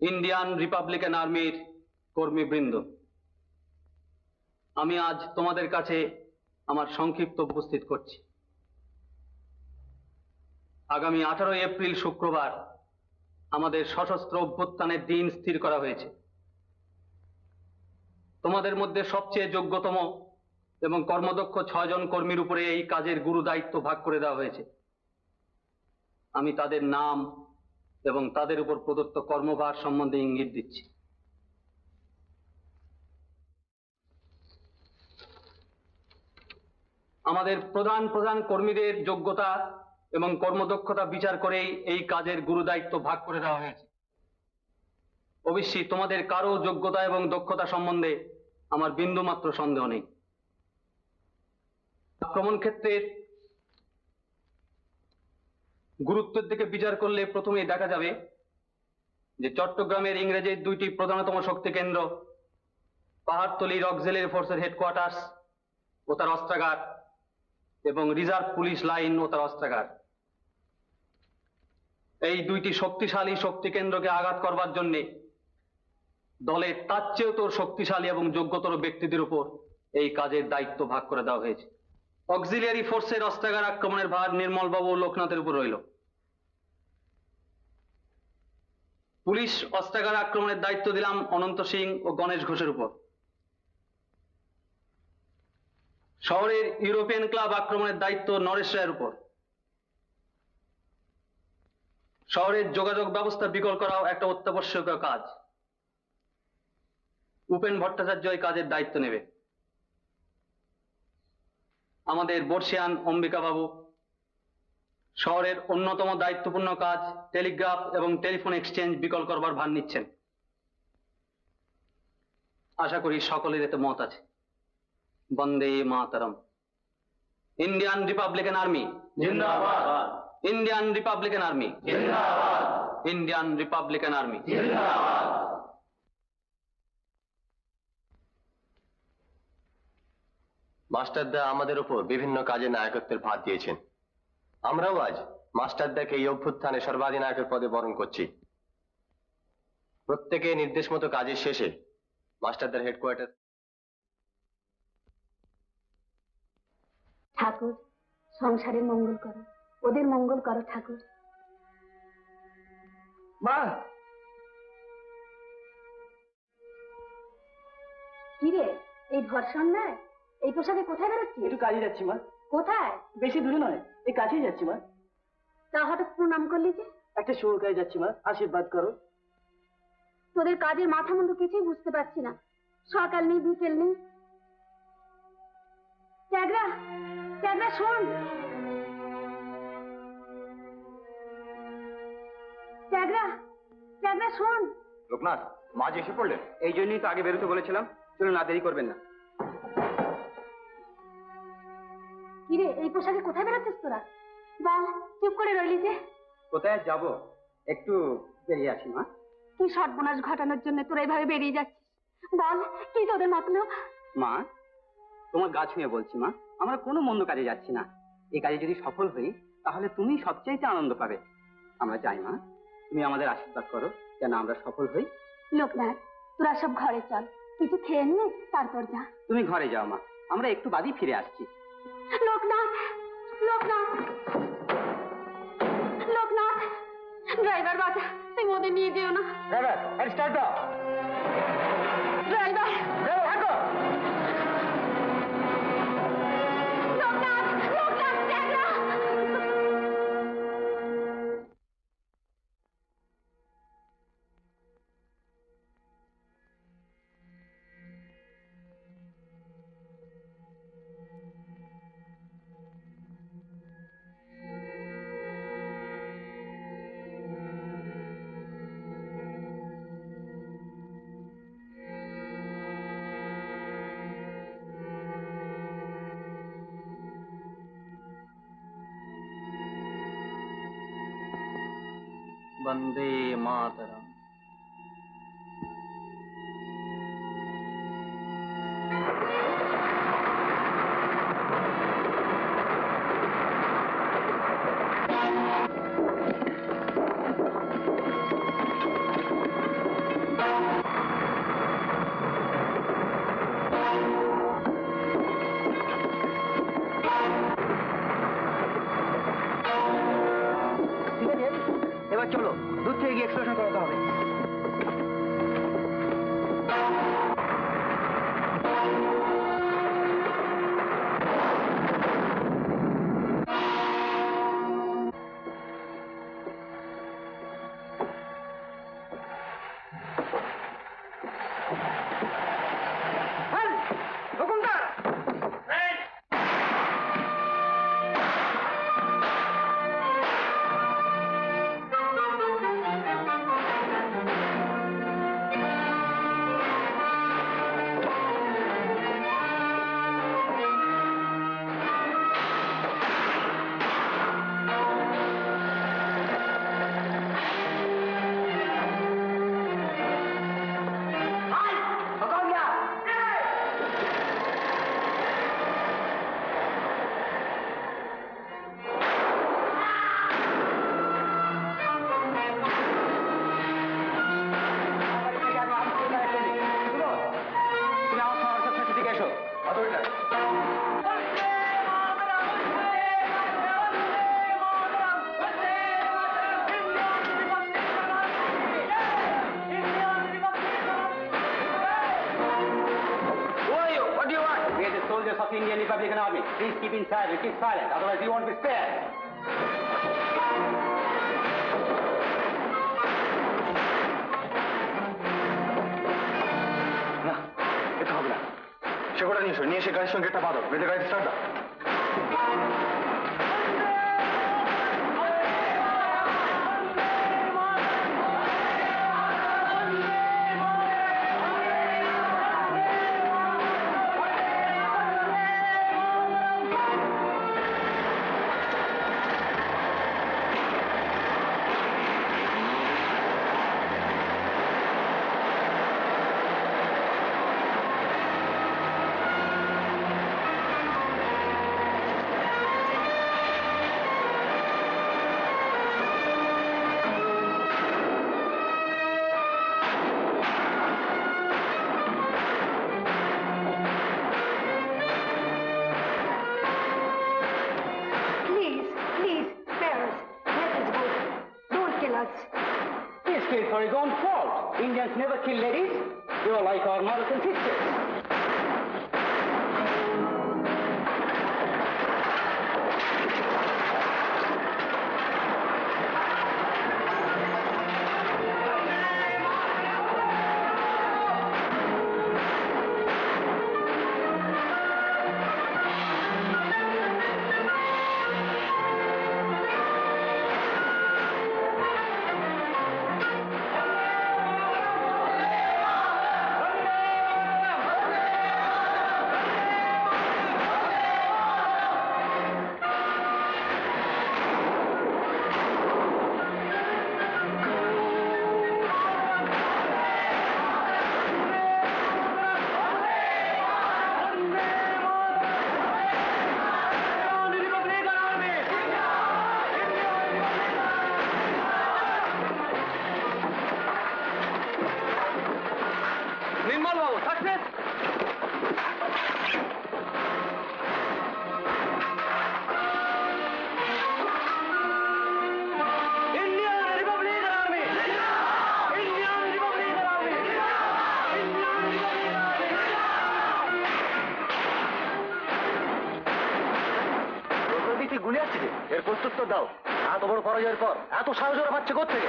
Indian Republican আর্মির কর্মীবৃন্দ, আমি আজ তোমাদের কাছে আমার সংক্ষিপ্ত উপস্থিত করছি। আগামী 18 এপ্রিল শুক্রবার আমাদের সশস্ত্র অভ্যুত্থানের দিন স্থির করা হয়েছে। তোমাদের মধ্যে সবচেয়ে যোগ্যতম এবং কর্মদক্ষ 6 জন কর্মীর উপরে এই কাজের গুরু দায়িত্ব ভাগ করে দেওয়া হয়েছে। আমি তাদের নাম এবং তাদের উপর প্রদত্ত কর্মভার সম্বন্ধে ইঙ্গিত দিচ্ছি। আমাদের প্রধান প্রধান কর্মীদের যোগ্যতা এবং কর্মদক্ষতা বিচার করেই এই কাজের গুরু দায়িত্ব ভাগ করে দেওয়া হয়েছে। অবশ্যই তোমাদের কারো যোগ্যতা এবং দক্ষতা সম্বন্ধে আমার বিন্দুমাত্র সন্দেহ নেই। আক্রমণ ক্ষেত্রের গুরুত্বের দিকে বিচার করলে প্রথমেই দেখা যাবে যে চট্টগ্রামের ইংরেজের 2টি প্রধানতম শক্তি কেন্দ্র, পাহাড়তলী অক্সিলিয়ারি ফোর্সের হেডকোয়ার্টার্স ও তার অস্ত্রাগার এবং রিজার্ভ পুলিশ লাইন ও তার অস্ত্রাগার, এই 2টি শক্তিশালী শক্তি কেন্দ্রকে আঘাত করবার জন্য দলের তার চেয়েও তোর শক্তিশালী এবং যোগ্যতর ব্যক্তিদের উপর এই কাজের দায়িত্ব ভাগ করে দেওয়া হয়েছে। অক্সিলিয়ারি ফোর্সের অস্ত্রাগার আক্রমণের ভার নির্মলবাবু ও লোকনাথের উপর রইল। পুলিশ অস্ত্রাগার আক্রমণের দায়িত্ব দিলাম অনন্ত সিং ও গণেশ ঘোষের উপর। শহরের ইউরোপিয়ান ক্লাব আক্রমণের দায়িত্ব নরেশ রায়ের উপর। শহরের যোগাযোগ ব্যবস্থা বিকল করাও একটা অত্যাবশ্যকীয় কাজ। উপেন ভট্টাচার্য এই কাজের দায়িত্ব নেবে। আমাদের বর্ষিয়ান অম্বিকা বাবু শহরের অন্যতম দায়িত্বপূর্ণ কাজ টেলিগ্রাফ এবং টেলিফোন এক্সচেঞ্জ বিকল করবার ভার নিচ্ছেন। আশা করি সকলের এতে মত আছে। বন্দে মাতরম। ইন্ডিয়ান রিপাবলিকান আর্মি জিন্দাবাদ। ইন্ডিয়ান রিপাবলিকান আর্মি জিন্দাবাদ। ইন্ডিয়ান রিপাবলিকান আর্মি জিন্দাবাদ। মাস্টারদা আমাদের উপর বিভিন্ন কাজে নায়কত্বের ভার দিয়েছেন। আমরাও আজ মাস্টারদাকে এই অভ্যুত্থানে সর্বাধিনায়কের পদে বরণ করছি। প্রত্যেকে নির্দেশ মতো কাজের শেষে মাস্টারদার হেডকোয়ার্টার। ঠাকুর, সংসারের মঙ্গল করো, ওদের মঙ্গল করো ঠাকুর। মা, কিরে এই ভরসন নয়, এই পোশাকে কোথায় বেরোচ্ছিস? একটু কাজে যাচ্ছি মা। কোথায়? বেশি দূরে নয়, এই কাছেই যাচ্ছি মা। তা হঠাৎ প্রণাম করলি যে? একটা শুভ কাজে যাচ্ছি মা, আশীর্বাদ করো। তোদের কাজের মাথা মুন্ডু কিছুই বুঝতে পারছি না। সকাল নেই বিকেল নেই। ত্যাগরা, ত্যাগরা শোন। ত্যাগরা, ত্যাগরা শোন। লোকনাথ, মা যে এসে পড়লেন। এই জন্যই তো আগে বেরোতে বলেছিলাম। চলুন, না দেরি করবেন না। কিরে এই পোশাকে কোথায় বেরোচ্ছিস তোরা? বল, চুপ করে রইলি যে? কোথায় যাব, একটু বেরিয়ে আসি মা। কি সর্বনাশ ঘটানোর জন্য তোরা এইভাবে বেরিয়ে যাচ্ছিস? বল, কি তোদের মতলব? মা, তোমার গা ছুঁয়ে বলছি মা, আমরা কোনো মন্দ কাজে যাচ্ছি না। এই কাজে যদি সফল হই তাহলে তুমি সবচাইতে আনন্দ পাবে। আমরা যাই মা, তুমি আমাদের আশীর্বাদ করো যেন আমরা সফল হই। লোকনাথ, তোরা সব ঘরে চল, কিছু খেয়ে নিয়ে তারপর যা। তুমি ঘরে যাও মা, আমরা একটু বাদেই ফিরে আসছি। লোকনাথ, লোকনাথ, লোকনাথ, ড্রাইভার বাজা, তুমি ওদের নিয়ে যেও না। ড্রাইভার, স্টার্ট দাও। ড্রাইভার, লোকনাথ, লোকনাথ, ত্যাগরা। বন্দে মাতরম। বিশ্লেষণ করাতে হবে। Soldiers of Indian Republican Army, please keep inside and keep silent, otherwise you won't be spared. না, এটা হবে না। সে গোটা নিয়ে এসো, নিয়ে এসে গাড়ির সঙ্গে একটা বাঁধো, বেঁধে গাড়িতে স্টার্ট দাও। Please, spare us. Let us go. Don't kill us. This is for his own fault. Indians never kill ladies. You are like our mothers and sisters. গুলি আসছে, এর প্রস্তুত দাও। এত বড় পরাজয়ের পর এত সাহস ওরা পাচ্ছে কোথেকে?